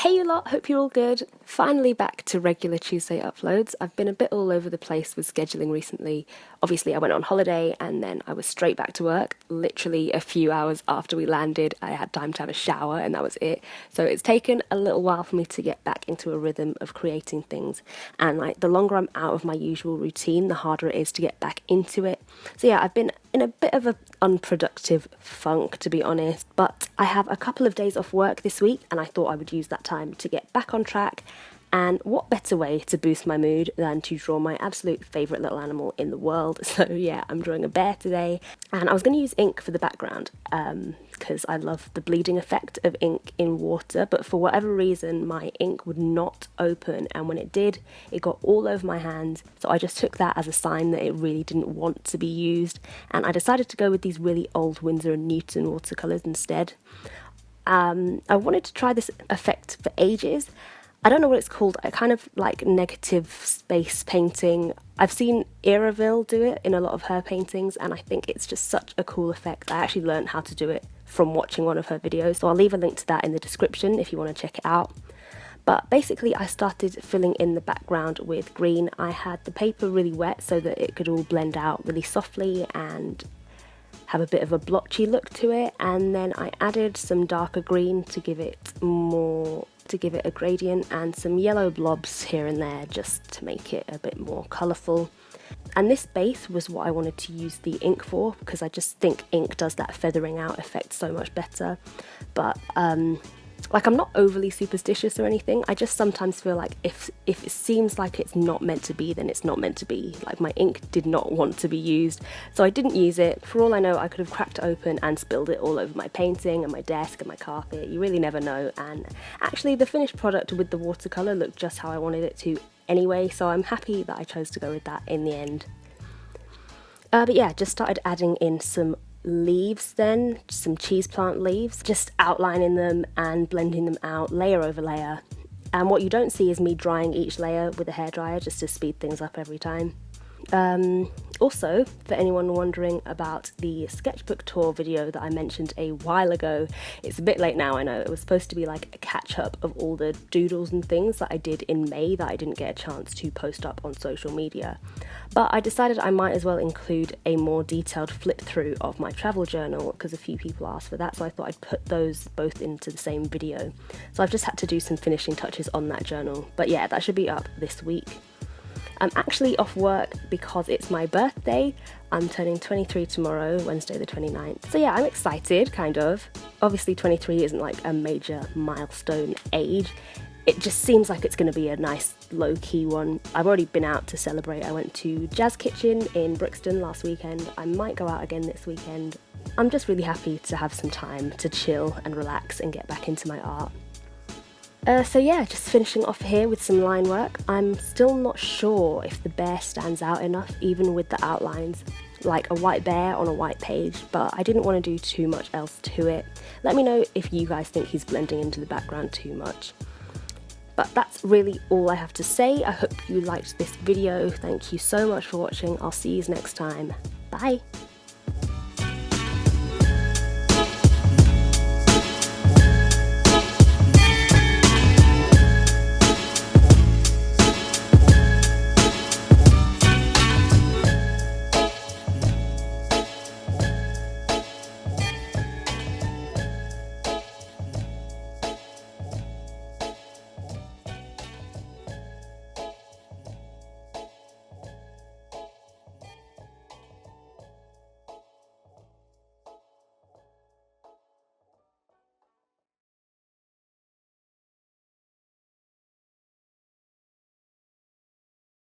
Hey you lot, hope you're all good. Finally back to regular Tuesday uploads. I've been a bit all over the place with scheduling recently. Obviously I went on holiday and then I was straight back to work. Literally a few hours after we landed, I had time to have a shower and that was it. So it's taken a little while for me to get back into a rhythm of creating things. And like the longer I'm out of my usual routine, the harder it is to get back into it. So yeah, I've been in a bit of an unproductive funk, to be honest, but I have a couple of days off work this week and I thought I would use that time to get back on track. And what better way to boost my mood than to draw my absolute favourite little animal in the world. So yeah, I'm drawing a bear today, and I was going to use ink for the background because I love the bleeding effect of ink in water, but for whatever reason my ink would not open, and when it did, it got all over my hands. So I just took that as a sign that it really didn't want to be used, and I decided to go with these really old Winsor and Newton watercolours instead. I wanted to try this effect for ages. I don't know what it's called. I kind of like negative space painting. I've seen Iraville do it in a lot of her paintings, and I think it's just such a cool effect. I actually learned how to do it from watching one of her videos, so I'll leave a link to that in the description if you want to check it out. But basically I started filling in the background with green. I had the paper really wet so that it could all blend out really softly and have a bit of a blotchy look to it, and then I added some darker green to give it a gradient, and some yellow blobs here and there just to make it a bit more colourful. And this base was what I wanted to use the ink for, because I just think ink does that feathering out effect so much better. But like, I'm not overly superstitious or anything. I just sometimes feel like if it seems like it's not meant to be, then it's not meant to be. Like, my ink did not want to be used, so I didn't use it. For all I know, I could have cracked it open and spilled it all over my painting and my desk and my carpet. You really never know. And actually the finished product with the watercolour looked just how I wanted it to anyway, so I'm happy that I chose to go with that in the end. But yeah, just started adding in some leaves then, some cheese plant leaves, just outlining them and blending them out layer over layer. And what you don't see is me drying each layer with a hairdryer just to speed things up every time. Also, for anyone wondering about the sketchbook tour video that I mentioned a while ago, it's a bit late now, I know. It was supposed to be like a catch-up of all the doodles and things that I did in May that I didn't get a chance to post up on social media. But I decided I might as well include a more detailed flip-through of my travel journal, because a few people asked for that, so I thought I'd put those both into the same video. So I've just had to do some finishing touches on that journal. But yeah, that should be up this week. I'm actually off work because it's my birthday. I'm turning 23 tomorrow, Wednesday the 29th. So yeah, I'm excited, kind of. Obviously 23 isn't like a major milestone age. It just seems like it's going to be a nice low-key one. I've already been out to celebrate. I went to Jazz Kitchen in Brixton last weekend. I might go out again this weekend. I'm just really happy to have some time to chill and relax and get back into my art. So yeah, just finishing off here with some line work. I'm still not sure if the bear stands out enough, even with the outlines, like a white bear on a white page, but I didn't want to do too much else to it. Let me know if you guys think he's blending into the background too much. But that's really all I have to say. I hope you liked this video. Thank you so much for watching. I'll see you next time. Bye!